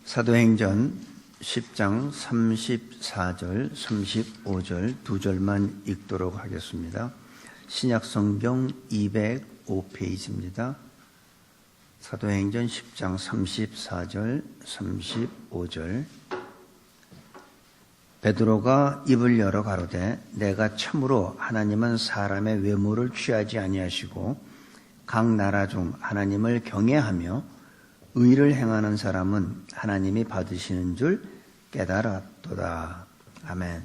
사도행전 10장 34절, 35절 두 절만 읽도록 하겠습니다. 신약성경 205페이지입니다. 사도행전 10장 34절, 35절. 베드로가 입을 열어 가로되 내가 참으로 하나님은 사람의 외모를 취하지 아니하시고 각 나라 중 하나님을 경외하며 의를 행하는 사람은 하나님이 받으시는 줄 깨달았도다. 아멘.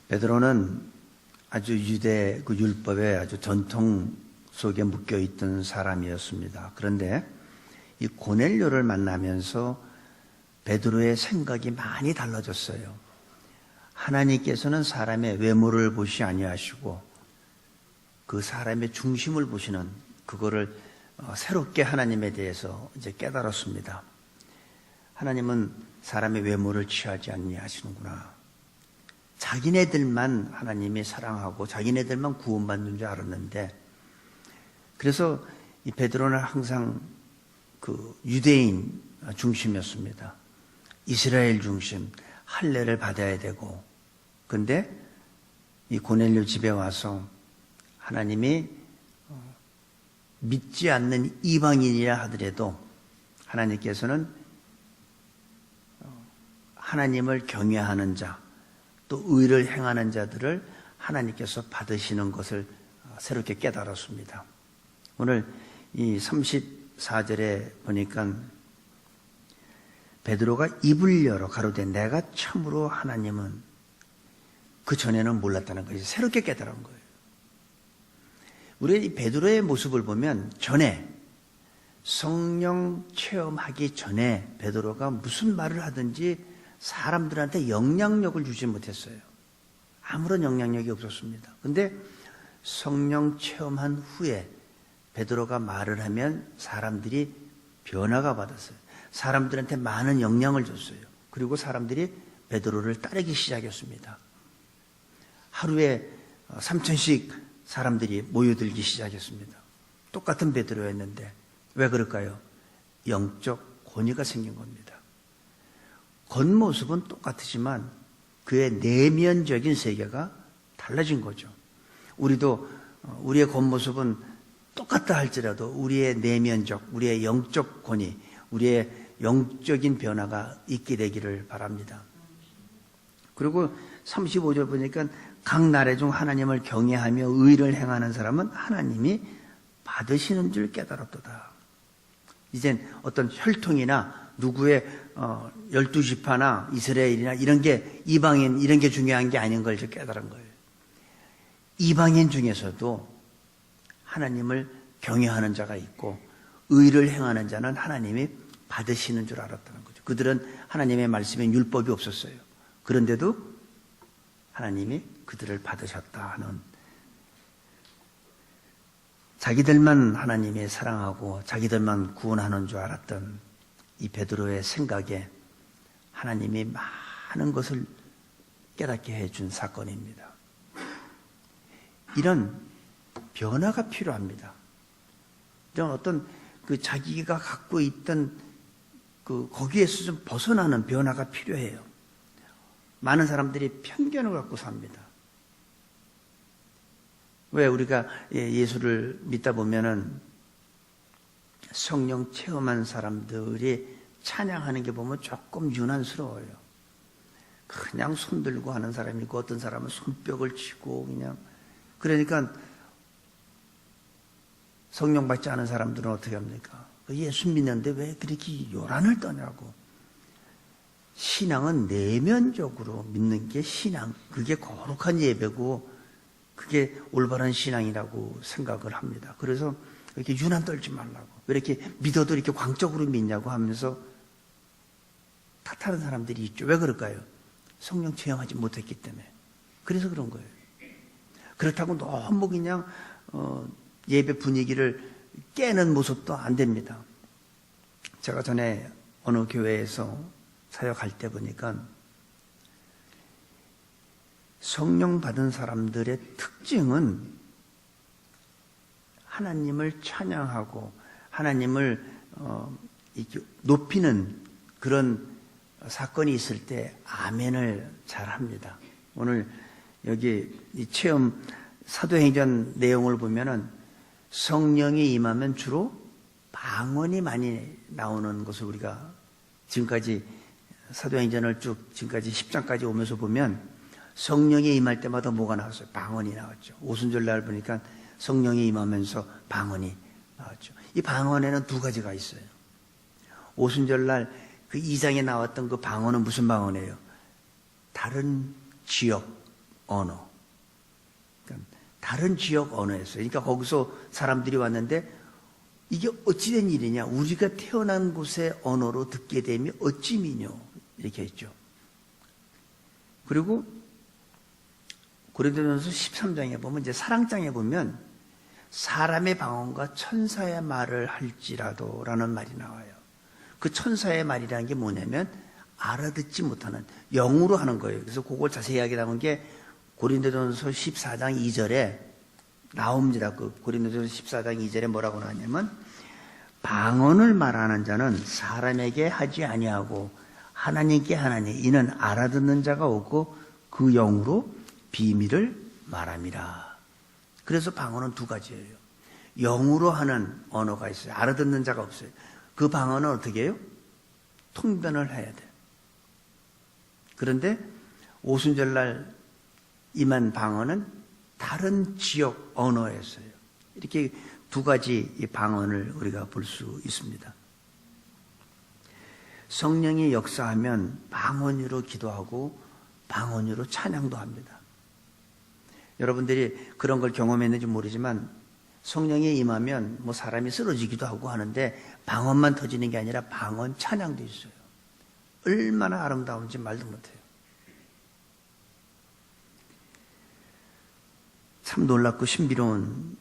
베드로는 아주 유대 그 율법의 아주 전통 속에 묶여 있던 사람이었습니다. 그런데 이 고넬료를 만나면서 베드로의 생각이 많이 달라졌어요. 하나님께서는 사람의 외모를 보시 아니하시고 그 사람의 중심을 보시는 그거를 새롭게 하나님에 대해서 이제 깨달았습니다. 하나님은 사람의 외모를 취하지 아니하시는구나. 자기네들만 하나님이 사랑하고 자기네들만 구원받는 줄 알았는데, 그래서 이 베드로는 항상 그 유대인 중심이었습니다. 이스라엘 중심, 할례를 받아야 되고. 근데 이 고넬료 집에 와서 하나님이 믿지 않는 이방인이라 하더라도 하나님께서는 하나님을 경외하는 자, 또 의를 행하는 자들을 하나님께서 받으시는 것을 새롭게 깨달았습니다. 오늘 이 34절에 보니까 베드로가 입을 열어 가로되 내가 참으로 하나님은, 그 전에는 몰랐다는 것이 새롭게 깨달은 거예요. 우리 이 베드로의 모습을 보면 전에 성령 체험하기 전에 베드로가 무슨 말을 하든지 사람들한테 영향력을 주지 못했어요. 아무런 영향력이 없었습니다. 근데 성령 체험한 후에 베드로가 말을 하면 사람들이 변화가 받았어요. 사람들한테 많은 영향을 줬어요. 그리고 사람들이 베드로를 따르기 시작했습니다. 하루에 3,000씩 사람들이 모여들기 시작했습니다. 똑같은 베드로였는데 왜 그럴까요? 영적 권위가 생긴 겁니다. 겉모습은 똑같지만 그의 내면적인 세계가 달라진 거죠. 우리도 우리의 겉모습은 똑같다 할지라도 우리의 내면적, 우리의 영적 권위, 우리의 영적인 변화가 있게 되기를 바랍니다. 그리고 35절 보니까 각 나라 중 하나님을 경외하며 의를 행하는 사람은 하나님이 받으시는 줄 깨달았도다. 이젠 어떤 혈통이나 누구의 12지파나 이스라엘이나 이런 게 이방인 이런 게 중요한 게 아닌 걸 깨달은 거예요. 이방인 중에서도 하나님을 경외하는 자가 있고 의를 행하는 자는 하나님이 받으시는 줄 알았다는 거죠. 그들은 하나님의 말씀에 율법이 없었어요. 그런데도 하나님이 그들을 받으셨다 하는, 자기들만 하나님이 사랑하고 자기들만 구원하는 줄 알았던 이 베드로의 생각에 하나님이 많은 것을 깨닫게 해준 사건입니다. 이런 변화가 필요합니다. 이런 어떤 그 자기가 갖고 있던 그 거기에서 좀 벗어나는 변화가 필요해요. 많은 사람들이 편견을 갖고 삽니다. 왜 우리가 예수를 믿다 보면은 성령 체험한 사람들이 찬양하는 게 보면 조금 유난스러워요. 그냥 손 들고 하는 사람이 있고 어떤 사람은 손뼉을 치고 그냥, 그러니까 성령 받지 않은 사람들은 어떻게 합니까? 예수 믿는데 왜 그렇게 요란을 떠냐고. 신앙은 내면적으로 믿는 게 신앙, 그게 거룩한 예배고 그게 올바른 신앙이라고 생각을 합니다. 그래서 이렇게 유난 떨지 말라고, 왜 이렇게 믿어도 이렇게 광적으로 믿냐고 하면서 탓하는 사람들이 있죠. 왜 그럴까요? 성령 체험하지 못했기 때문에. 그래서 그런 거예요. 그렇다고 너무 그냥 예배 분위기를 깨는 모습도 안 됩니다. 제가 전에 어느 교회에서 사역할 때 보니까 성령 받은 사람들의 특징은 하나님을 찬양하고 하나님을 이렇게 높이는 그런 사건이 있을 때 아멘을 잘 합니다. 오늘 여기 이 체험 사도행전 내용을 보면은 성령이 임하면 주로 방언이 많이 나오는 것을 우리가 지금까지 사도행전을 쭉 지금까지 10장까지 오면서 보면 성령이 임할 때마다 뭐가 나왔어요? 방언이 나왔죠. 오순절날 보니까 성령이 임하면서 방언이 나왔죠. 이 방언에는 두 가지가 있어요. 오순절날 그 2장에 나왔던 그 방언은 무슨 방언이에요? 다른 지역 언어. 그러니까 다른 지역 언어였어요. 그러니까 거기서 사람들이 왔는데 이게 어찌된 일이냐? 우리가 태어난 곳의 언어로 듣게 되면 어찌 미뇨? 이렇게 했죠. 그리고 고린도전서 13장에 보면 이제 사랑장에 보면 사람의 방언과 천사의 말을 할지라도 라는 말이 나와요. 그 천사의 말이라는 게 뭐냐면 알아듣지 못하는 영으로 하는 거예요. 그래서 그걸 자세하게 나온 게 고린도전서 14장 2절에 나옵니다. 그 고린도전서 14장 2절에 뭐라고 나왔냐면 방언을 말하는 자는 사람에게 하지 아니하고 하나님께 하나니 이는 알아듣는 자가 없고 그 영으로 비밀을 말함이라. 그래서 방언은 두 가지예요. 영으로 하는 언어가 있어요. 알아듣는 자가 없어요. 그 방언은 어떻게 해요? 통변을 해야 돼요. 그런데 오순절날 임한 방언은 다른 지역 언어였어요. 이렇게 두 가지 이 방언을 우리가 볼 수 있습니다. 성령이 역사하면 방언으로 기도하고 방언으로 찬양도 합니다. 여러분들이 그런 걸 경험했는지 모르지만 성령이 임하면 뭐 사람이 쓰러지기도 하고 하는데 방언만 터지는 게 아니라 방언 찬양도 있어요. 얼마나 아름다운지 말도 못해요. 참 놀랍고 신비로운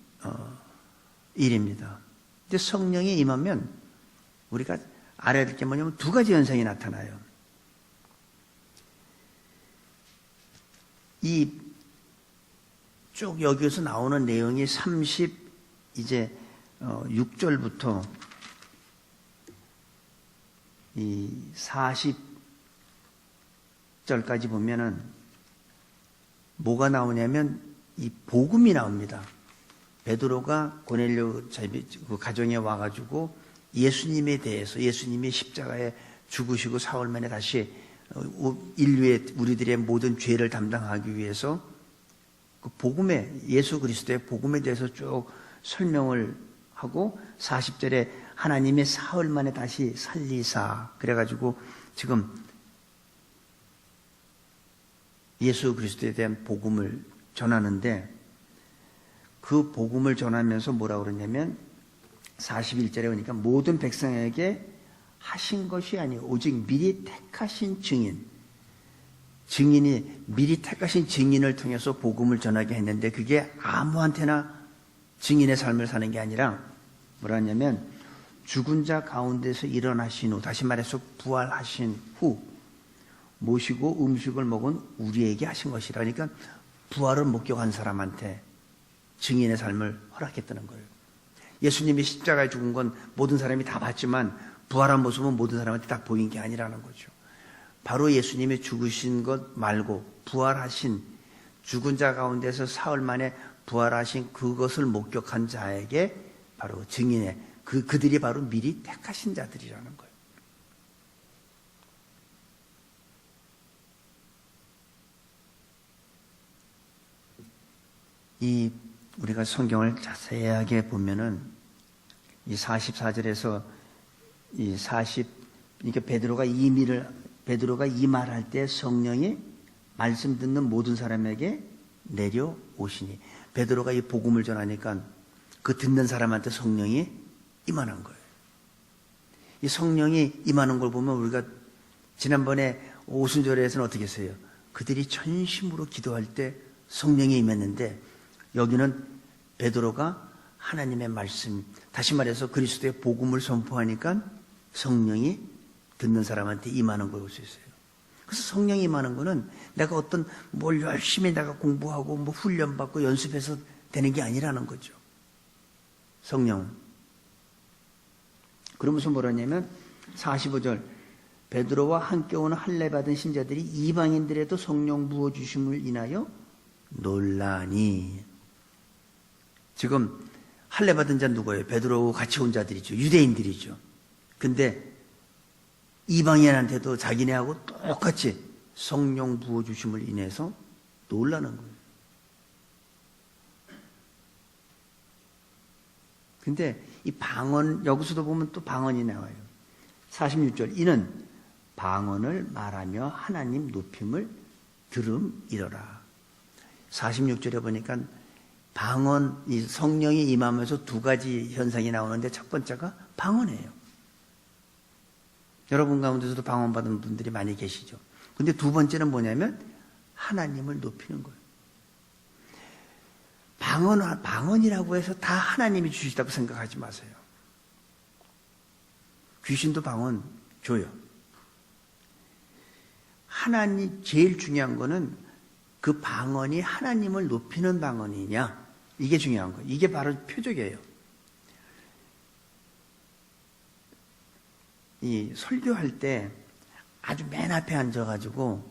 일입니다. 근데 성령이 임하면 우리가 알아야 될 게 뭐냐면 두 가지 현상이 나타나요. 이 쭉 여기서 나오는 내용이 6절부터 이 40절까지 보면은 뭐가 나오냐면 이 복음이 나옵니다. 베드로가 고넬료 그 가정에 와가지고 예수님에 대해서 예수님이 십자가에 죽으시고 사흘 만에 다시 인류의 우리들의 모든 죄를 담당하기 위해서 그 복음에 예수 그리스도의 복음에 대해서 쭉 설명을 하고 40절에 하나님의 사흘 만에 다시 살리사 그래가지고 지금 예수 그리스도에 대한 복음을 전하는데 그 복음을 전하면서 뭐라고 그러냐면 41절에 보니까 모든 백성에게 하신 것이 아니요 오직 미리 택하신 증인이 미리 택하신 증인을 통해서 복음을 전하게 했는데 그게 아무한테나 증인의 삶을 사는 게 아니라 뭐라 하냐면 죽은 자 가운데서 일어나신 후 다시 말해서 부활하신 후 모시고 음식을 먹은 우리에게 하신 것이라. 그러니까 부활을 목격한 사람한테 증인의 삶을 허락했다는 거예요. 예수님이 십자가에 죽은 건 모든 사람이 다 봤지만 부활한 모습은 모든 사람한테 다 보인 게 아니라는 거죠. 바로 예수님이 죽으신 것 말고 부활하신 죽은 자 가운데서 사흘 만에 부활하신 그것을 목격한 자에게 바로 증인의 그들이 바로 미리 택하신 자들이라는 거예요. 우리가 성경을 자세하게 보면은 이 44절에서 그러니까 베드로가 이 말할 때 성령이 말씀 듣는 모든 사람에게 내려오시니 베드로가 이 복음을 전하니까 그 듣는 사람한테 성령이 임하는 거예요. 이 성령이 임하는 걸 보면 우리가 지난번에 오순절에서는 어떻게 했어요? 그들이 전심으로 기도할 때 성령이 임했는데 여기는 베드로가 하나님의 말씀, 다시 말해서 그리스도의 복음을 선포하니까 성령이 듣는 사람한테 임하는 걸 볼 수 있어요. 그래서 성령이 임하는 거는 내가 어떤 뭘 열심히 내가 공부하고 뭐 훈련받고 연습해서 되는 게 아니라는 거죠. 성령은. 그러면서 뭐라냐면 45절 베드로와 함께 오는 할례 받은 신자들이 이방인들에도 성령 부어주심을 인하여 놀라니. 지금 할례 받은 자 누구예요? 베드로와 같이 온 자들이죠. 유대인들이죠. 근데 이방인한테도 자기네하고 똑같이 성령 부어주심을 인해서 놀라는 거예요. 근데 이 방언, 여기서도 보면 또 방언이 나와요. 46절 이는 방언을 말하며 하나님 높임을 들음이러라. 46절에 보니까 방언, 이 성령이 임하면서 두 가지 현상이 나오는데 첫 번째가 방언이에요. 여러분 가운데서도 방언 받은 분들이 많이 계시죠. 근데 두 번째는 뭐냐면 하나님을 높이는 거예요. 방언이라고 해서 다 하나님이 주시다고 생각하지 마세요. 귀신도 방언 줘요. 하나님, 제일 중요한 거는 그 방언이 하나님을 높이는 방언이냐, 이게 중요한 거예요. 이게 바로 표적이에요. 이 설교할 때 아주 맨 앞에 앉아가지고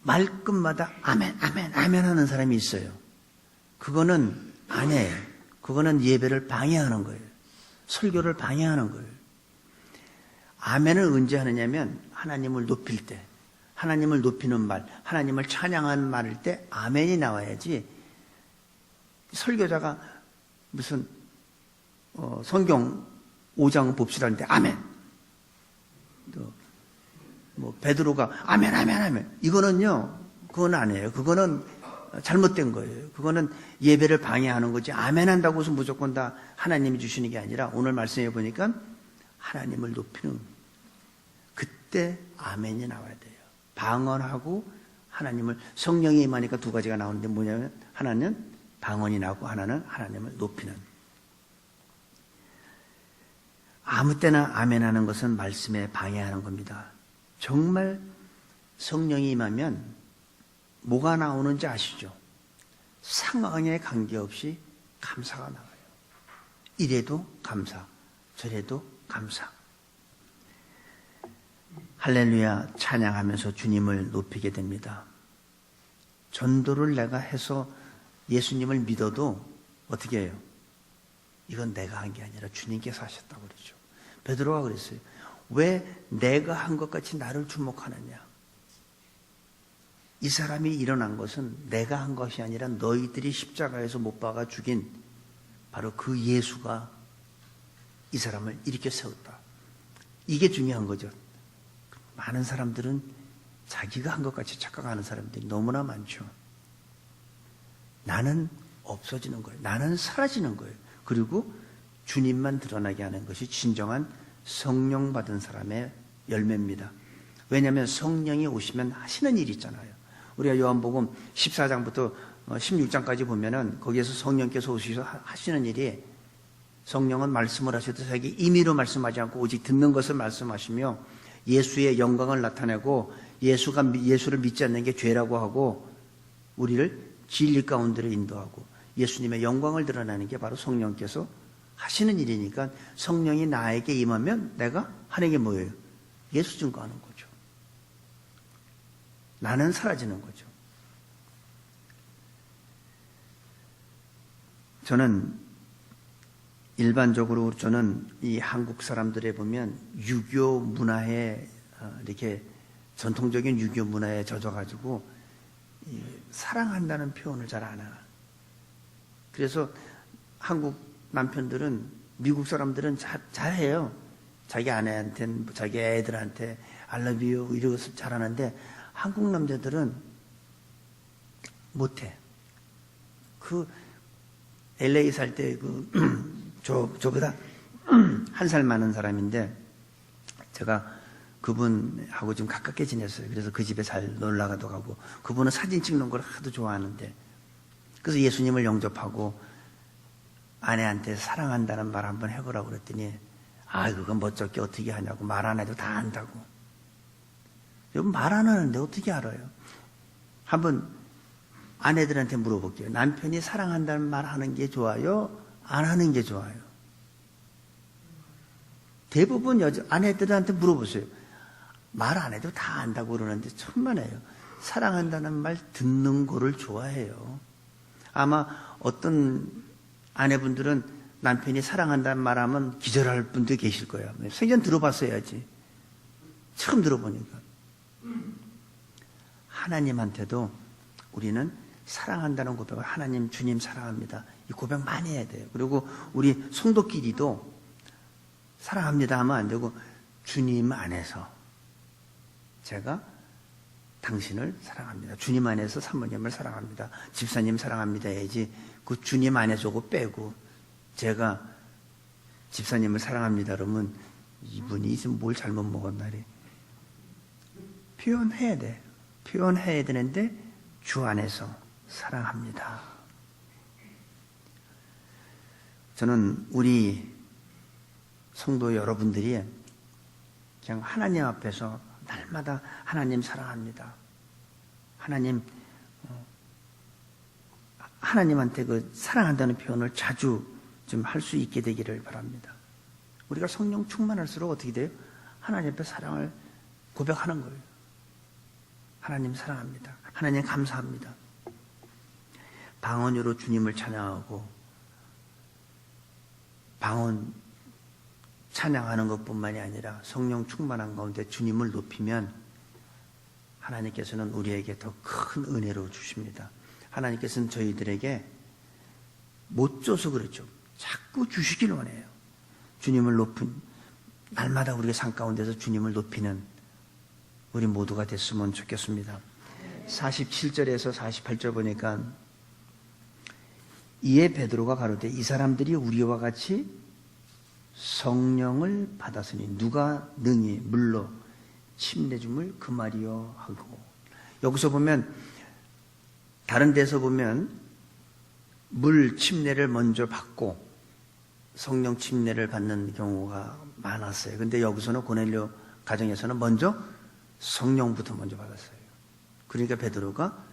말끝마다 아멘, 아멘, 아멘 하는 사람이 있어요. 그거는 아니에요. 그거는 예배를 방해하는 거예요. 설교를 방해하는 거예요. 아멘을 언제 하느냐면 하나님을 높일 때, 하나님을 높이는 말, 하나님을 찬양하는 말일 때 아멘이 나와야지. 설교자가 무슨 성경 5장 봅시다 하는데 아멘, 또 뭐 베드로가 아멘 아멘 아멘, 이거는요, 그건 아니에요. 그거는 잘못된 거예요. 그거는 예배를 방해하는 거지. 아멘 한다고 해서 무조건 다 하나님이 주시는 게 아니라 오늘 말씀해 보니까 하나님을 높이는, 그때 아멘이 나와야 돼요. 방언하고 하나님을, 성령이 임하니까 두 가지가 나오는데 뭐냐면 하나는 방언이 나오고 하나는 하나님을 높이는. 아무 때나 아멘 하는 것은 말씀에 방해하는 겁니다. 정말 성령이 임하면 뭐가 나오는지 아시죠? 상황에 관계없이 감사가 나와요. 이래도 감사, 저래도 감사. 할렐루야 찬양하면서 주님을 높이게 됩니다. 전도를 내가 해서 예수님을 믿어도 어떻게 해요? 이건 내가 한 게 아니라 주님께서 하셨다고 그러죠. 베드로가 그랬어요. 왜 내가 한 것 같이 나를 주목하느냐? 이 사람이 일어난 것은 내가 한 것이 아니라 너희들이 십자가에서 못 박아 죽인 바로 그 예수가 이 사람을 일으켜 세웠다. 이게 중요한 거죠. 많은 사람들은 자기가 한 것 같이 착각하는 사람들이 너무나 많죠. 나는 없어지는 거예요. 나는 사라지는 거예요. 그리고 주님만 드러나게 하는 것이 진정한 성령 받은 사람의 열매입니다. 왜냐하면 성령이 오시면 하시는 일이 있잖아요. 우리가 요한복음 14장부터 16장까지 보면은 거기에서 성령께서 오셔서 하시는 일이, 성령은 말씀을 하셔도 자기 임의로 말씀하지 않고 오직 듣는 것을 말씀하시며 예수의 영광을 나타내고 예수를 믿지 않는 게 죄라고 하고 우리를 진리 가운데로 인도하고 예수님의 영광을 드러내는 게 바로 성령께서 하시는 일이니까, 성령이 나에게 임하면 내가 하는 게 뭐예요? 예수 증거하는 거죠. 나는 사라지는 거죠. 저는 일반적으로 이 한국 사람들에 보면 유교 문화에 이렇게 전통적인 유교 문화에 젖어가지고 사랑한다는 표현을 잘 안 해요. 그래서 한국 남편들은, 미국 사람들은 잘해요. 자기 아내한테, 자기 애들한테 I love you 이러고서 잘하는데 한국 남자들은 못해. 그 LA 살 때 저보다 한 살 많은 사람인데 제가 그분하고 좀 가깝게 지냈어요. 그래서 그 집에 잘 놀러가도 가고, 그분은 사진 찍는 걸 하도 좋아하는데, 그래서 예수님을 영접하고 아내한테 사랑한다는 말 한번 해보라고 그랬더니 그건 멋쩍게 어떻게 하냐고, 말 안 해도 다 안다고. 여러분 말 안 하는데 어떻게 알아요? 한번 아내들한테 물어볼게요. 남편이 사랑한다는 말 하는 게 좋아요? 안 하는 게 좋아요? 대부분 아내들한테 물어보세요. 말 안 해도 다 안다고 그러는데 천만에요. 사랑한다는 말 듣는 거를 좋아해요. 아마 어떤 아내분들은 남편이 사랑한다는 말하면 기절할 분도 계실 거예요. 생전 들어봤어야지. 처음 들어보니까. 하나님한테도 우리는 사랑한다는 고백을 하나님, 주님 사랑합니다. 이 고백 많이 해야 돼요. 그리고 우리 성도끼리도 사랑합니다 하면 안 되고 주님 안에서 제가 당신을 사랑합니다. 주님 안에서 사모님을 사랑합니다. 집사님 사랑합니다 해야지 그 주님 안에서 오고 빼고 제가 집사님을 사랑합니다 그러면 이분이 지금 뭘 잘못 먹었나래. 표현해야 돼. 표현해야 되는데 주 안에서 사랑합니다. 저는 우리 성도 여러분들이 그냥 하나님 앞에서 날마다 하나님 사랑합니다. 하나님한테 그 사랑한다는 표현을 자주 좀 할 수 있게 되기를 바랍니다. 우리가 성령 충만할수록 어떻게 돼요? 하나님 앞에 사랑을 고백하는 거예요. 하나님 사랑합니다. 하나님 감사합니다. 방언으로 주님을 찬양하고 방언 찬양하는 것뿐만이 아니라 성령 충만한 가운데 주님을 높이면 하나님께서는 우리에게 더 큰 은혜로 주십니다. 하나님께서는 저희들에게 못 줘서 그렇죠. 자꾸 주시길 원해요. 주님을 높은 날마다 우리가 삶 가운데서 주님을 높이는 우리 모두가 됐으면 좋겠습니다. 47절에서 48절 보니까 이에 베드로가 가로되 이 사람들이 우리와 같이 성령을 받았으니 누가 능히 물로 침례줌을 금하리요 하고, 여기서 보면 다른 데서 보면 물 침례를 먼저 받고 성령 침례를 받는 경우가 많았어요. 근데 여기서는 고넬료 가정에서는 먼저 성령부터 먼저 받았어요. 그러니까 베드로가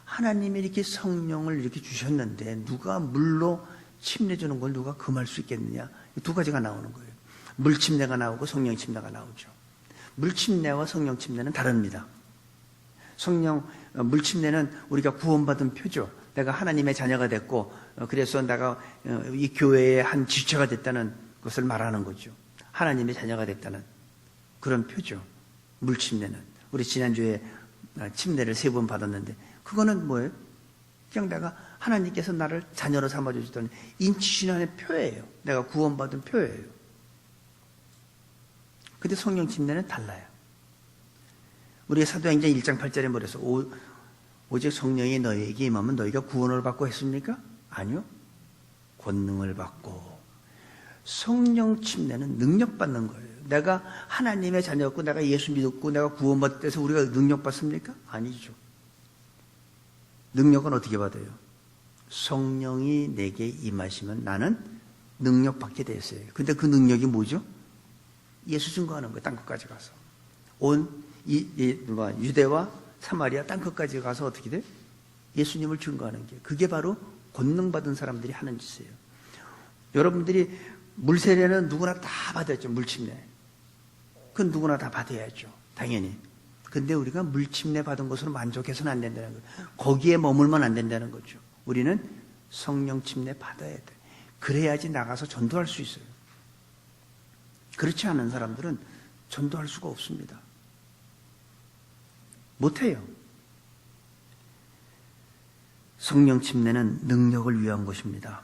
하나님이 이렇게 성령을 이렇게 주셨는데 누가 물로 침례 주는 걸 누가 금할 수 있겠느냐? 두 가지가 나오는 거예요. 물 침례가 나오고 성령 침례가 나오죠. 물 침례와 성령 침례는 다릅니다. 물 침례는 우리가 구원받은 표죠. 내가 하나님의 자녀가 됐고 그래서 내가 이 교회의 한 지체가 됐다는 것을 말하는 거죠. 하나님의 자녀가 됐다는 그런 표죠. 물 침례는. 우리 지난주에 침례를 3번 받았는데 그거는 뭐예요? 그냥 내가 하나님께서 나를 자녀로 삼아주시던 인치신한의 표예요. 내가 구원받은 표예요. 근데 성령 침례는 달라요. 우리가 사도행전 1장 8절에 뭐래서 오직 성령이 너희에게 임하면 너희가 구원을 받고 했습니까? 아니요. 권능을 받고. 성령 침례는 능력 받는 거예요. 내가 하나님의 자녀였고 내가 예수 믿었고 내가 구원받아서 우리가 능력 받습니까? 아니죠. 능력은 어떻게 받아요? 성령이 내게 임하시면 나는 능력 받게 됐어요. 근데 그 능력이 뭐죠? 예수 증거하는 거예요. 땅끝까지 가서. 유대와 사마리아 땅끝까지 가서 어떻게 돼? 예수님을 증거하는 게. 그게 바로 권능 받은 사람들이 하는 짓이에요. 여러분들이 물세례는 누구나 다 받았죠. 물침례. 그건 누구나 다 받아야죠. 당연히. 근데 우리가 물침례 받은 것으로 만족해서는 안 된다는 거예요. 거기에 머물면 안 된다는 거죠. 우리는 성령 침례 받아야 돼. 그래야지 나가서 전도할 수 있어요. 그렇지 않은 사람들은 전도할 수가 없습니다. 못해요. 성령 침례는 능력을 위한 것입니다.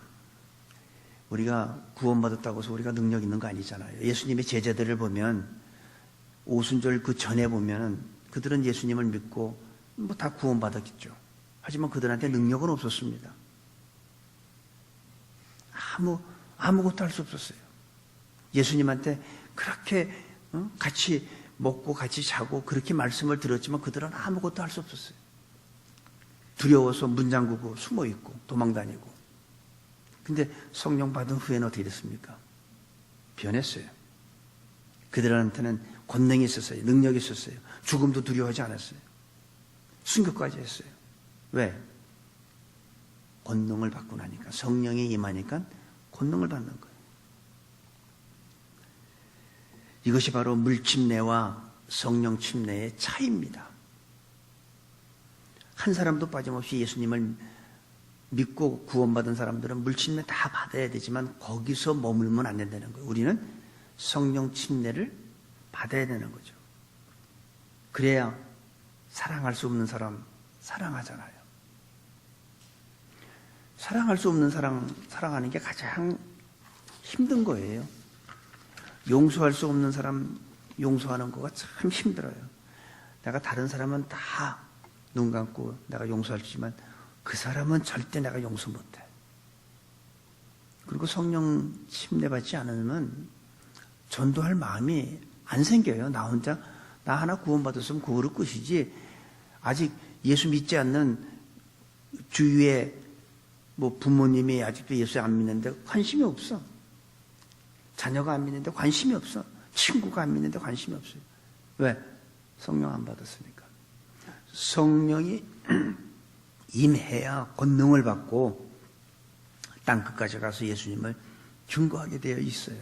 우리가 구원받았다고 해서 우리가 능력 있는 거 아니잖아요. 예수님의 제자들을 보면 오순절 그 전에 보면 그들은 예수님을 믿고 뭐 다 구원받았겠죠. 하지만 그들한테 능력은 없었습니다. 아무것도 할 수 없었어요. 예수님한테 그렇게 같이 먹고 같이 자고 그렇게 말씀을 들었지만 그들은 아무것도 할 수 없었어요. 두려워서 문 잠그고 숨어 있고 도망 다니고. 근데 성령 받은 후에는 어떻게 됐습니까? 변했어요. 그들한테는 권능이 있었어요. 능력이 있었어요. 죽음도 두려워하지 않았어요. 순교까지 했어요. 왜? 권능을 받고 나니까, 성령이 임하니까 권능을 받는 거예요. 이것이 바로 물 침례와 성령 침례의 차이입니다. 한 사람도 빠짐없이 예수님을 믿고 구원받은 사람들은 물 침례 다 받아야 되지만 거기서 머물면 안 된다는 거예요. 우리는 성령 침례를 받아야 되는 거죠. 그래야 사랑할 수 없는 사람 사랑하잖아요. 사랑할 수 없는 사람 사랑하는 게 가장 힘든 거예요. 용서할 수 없는 사람 용서하는 거가 참 힘들어요. 내가 다른 사람은 다 눈 감고 내가 용서할 수 있지만 그 사람은 절대 내가 용서 못해. 그리고 성령 침례받지 않으면 전도할 마음이 안 생겨요. 나 혼자 나 하나 구원받았으면 그거로 끝이지. 아직 예수 믿지 않는 주위에 뭐 부모님이 아직도 예수 안 믿는데 관심이 없어. 자녀가 안 믿는데 관심이 없어. 친구가 안 믿는데 관심이 없어요. 왜? 성령 안 받았으니까. 성령이 임해야 권능을 받고 땅끝까지 가서 예수님을 증거하게 되어 있어요.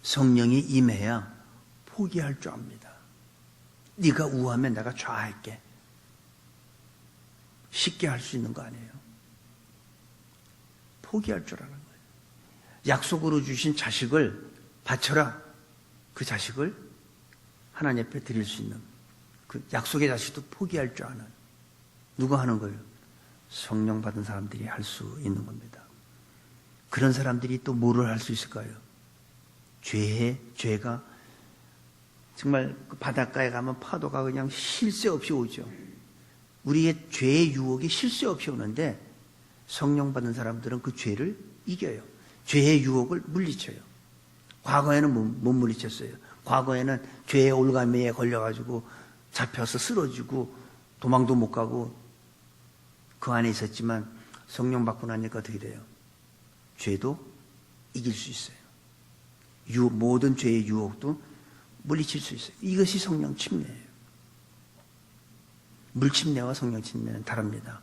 성령이 임해야 포기할 줄 압니다. 네가 우하면 내가 좌할게. 쉽게 할 수 있는 거 아니에요. 포기할 줄 아는 거예요. 약속으로 주신 자식을 바쳐라. 그 자식을 하나님 앞에 드릴 수 있는 그 약속의 자식도 포기할 줄 아는 누가 하는 거예요? 성령 받은 사람들이 할 수 있는 겁니다. 그런 사람들이 또 뭐를 할 수 있을까요? 죄가 정말 그 바닷가에 가면 파도가 그냥 쉴 새 없이 오죠. 우리의 죄의 유혹이 쉴 새 없이 오는데 성령 받은 사람들은 그 죄를 이겨요. 죄의 유혹을 물리쳐요. 과거에는 못 물리쳤어요. 과거에는 죄의 올가미에 걸려가지고 잡혀서 쓰러지고 도망도 못 가고 그 안에 있었지만 성령 받고 나니까 어떻게 돼요? 죄도 이길 수 있어요. 모든 죄의 유혹도 물리칠 수 있어요. 이것이 성령 침례예요. 물 침례와 성령 침례는 다릅니다.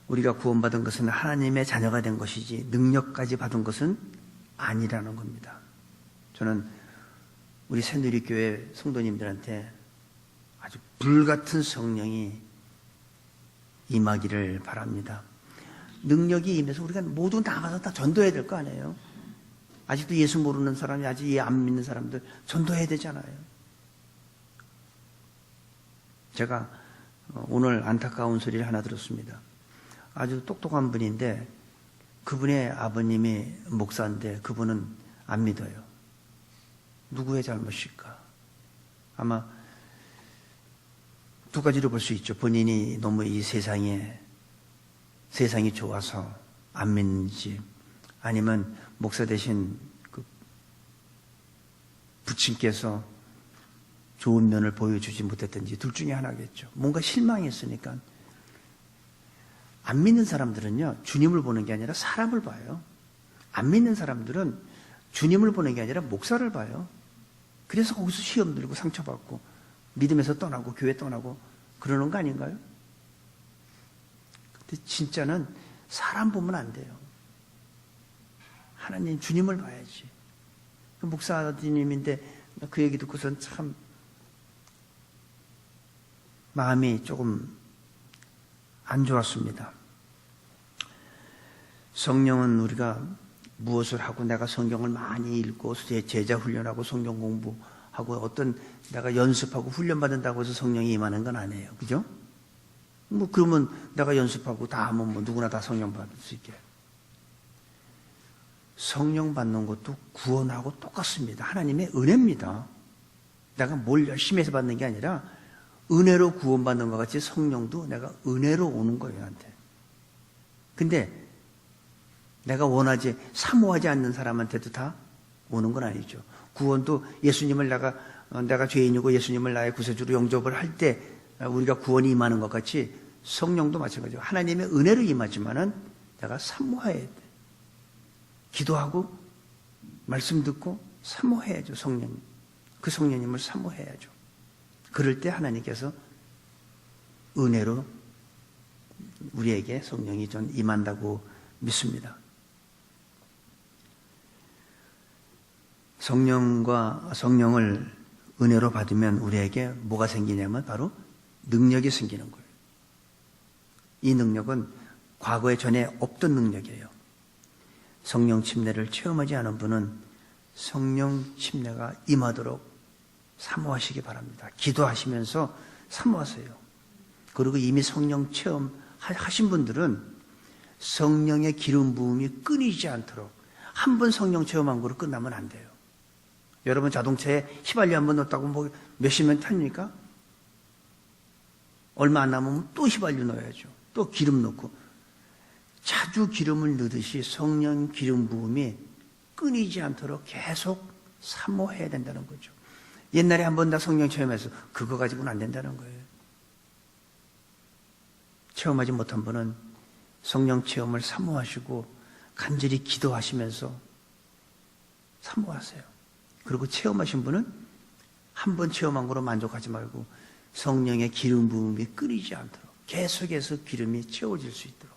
우리가 구원받은 것은 하나님의 자녀가 된 것이지 능력까지 받은 것은 아니라는 겁니다. 저는 우리 새누리교회 성도님들한테 아주 불같은 성령이 임하기를 바랍니다. 능력이 임해서 우리가 모두 나가서 다 전도해야 될 거 아니에요. 아직도 예수 모르는 사람이 아직 안 믿는 사람들 전도해야 되잖아요. 제가 오늘 안타까운 소리를 하나 들었습니다. 아주 똑똑한 분인데 그분의 아버님이 목사인데 그분은 안 믿어요. 누구의 잘못일까? 아마 두 가지로 볼 수 있죠. 본인이 너무 이 세상이 좋아서 안 믿는지, 아니면 목사 되신 그 부친께서 좋은 면을 보여주지 못했든지 둘 중에 하나겠죠. 뭔가 실망했으니까. 안 믿는 사람들은요, 주님을 보는 게 아니라 사람을 봐요. 안 믿는 사람들은 주님을 보는 게 아니라 목사를 봐요. 그래서 거기서 시험 들고 상처받고 믿음에서 떠나고 교회 떠나고 그러는 거 아닌가요? 근데 진짜는 사람 보면 안 돼요. 하나님 주님을 봐야지. 목사님인데 그 얘기 듣고선 참 마음이 조금 안 좋았습니다. 성령은 우리가 무엇을 하고 내가 성경을 많이 읽고 제자 훈련하고 성경 공부하고 어떤 내가 연습하고 훈련받는다고 해서 성령이 임하는 건 아니에요. 그죠? 뭐 그러면 내가 연습하고 다 하면 뭐 누구나 다 성령 받을 수 있게. 성령 받는 것도 구원하고 똑같습니다. 하나님의 은혜입니다. 내가 뭘 열심히 해서 받는 게 아니라 은혜로 구원받는 것 같이 성령도 내가 은혜로 오는 거예요, 나한테. 근데 내가 원하지, 사모하지 않는 사람한테도 다 오는 건 아니죠. 구원도 예수님을 내가 죄인이고 예수님을 나의 구세주로 영접을 할 때 우리가 구원이 임하는 것 같이 성령도 마찬가지고 하나님의 은혜로 임하지만은 내가 사모해야 돼. 기도하고 말씀 듣고 사모해야죠, 성령. 그 성령님을 사모해야죠. 그럴 때 하나님께서 은혜로 우리에게 성령이 좀 임한다고 믿습니다. 성령을 은혜로 받으면 우리에게 뭐가 생기냐면 바로 능력이 생기는 거예요. 이 능력은 과거에 전에 없던 능력이에요. 성령 침례를 체험하지 않은 분은 성령 침례가 임하도록 사모하시기 바랍니다. 기도하시면서 사모하세요. 그리고 이미 성령 체험하신 분들은 성령의 기름 부음이 끊이지 않도록 한 번 성령 체험한 거로 끝나면 안 돼요. 여러분 자동차에 휘발유 한 번 넣었다고 뭐 몇십 년 탑니까? 얼마 안 남으면 또 휘발유 넣어야죠. 또 기름 넣고. 자주 기름을 넣듯이 성령 기름 부음이 끊이지 않도록 계속 사모해야 된다는 거죠. 옛날에 한 번 다 성령 체험해서 그거 가지고는 안 된다는 거예요. 체험하지 못한 분은 성령 체험을 사모하시고 간절히 기도하시면서 사모하세요. 그리고 체험하신 분은 한 번 체험한 거로 만족하지 말고 성령의 기름 부음이 끊이지 않도록 계속해서 기름이 채워질 수 있도록,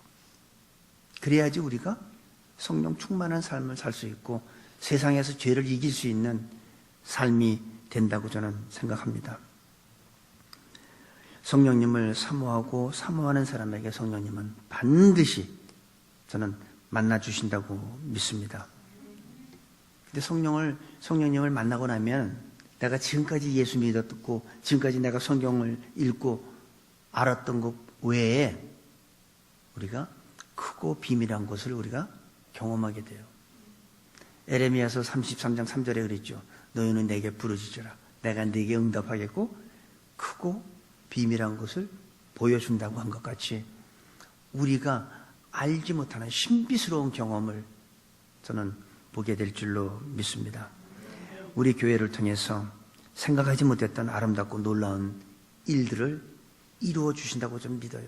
그래야지 우리가 성령 충만한 삶을 살 수 있고 세상에서 죄를 이길 수 있는 삶이 된다고 저는 생각합니다. 성령님을 사모하고 사모하는 사람에게 성령님은 반드시 저는 만나 주신다고 믿습니다. 근데 성령님을 만나고 나면 내가 지금까지 예수 믿었고 지금까지 내가 성경을 읽고 알았던 것 외에 우리가 크고 비밀한 것을 우리가 경험하게 돼요. 에레미야서 33장 3절에 그랬죠. 너희는 내게 부르짖으라. 내가 네게 응답하겠고 크고 비밀한 것을 보여준다고 한 것 같이 우리가 알지 못하는 신비스러운 경험을 저는 보게 될 줄로 믿습니다. 우리 교회를 통해서 생각하지 못했던 아름답고 놀라운 일들을 이루어 주신다고 좀 믿어요.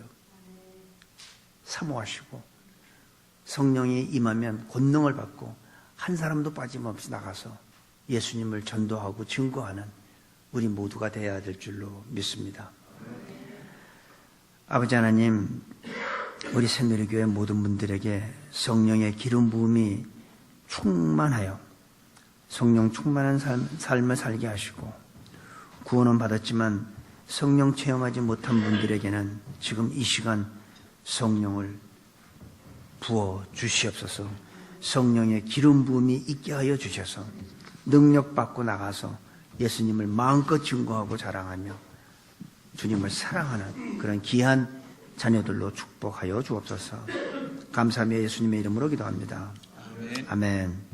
사모하시고 성령이 임하면 권능을 받고 한 사람도 빠짐없이 나가서 예수님을 전도하고 증거하는 우리 모두가 되어야 될 줄로 믿습니다. 아버지 하나님, 우리 새누리교회 모든 분들에게 성령의 기름 부음이 충만하여 성령 충만한 삶을 살게 하시고, 구원은 받았지만 성령 체험하지 못한 분들에게는 지금 이 시간 성령을 부어 주시옵소서. 성령의 기름 부음이 있게 하여 주셔서 능력 받고 나가서 예수님을 마음껏 증거하고 자랑하며 주님을 사랑하는 그런 귀한 자녀들로 축복하여 주옵소서. 감사하며 예수님의 이름으로 기도합니다. 아멘.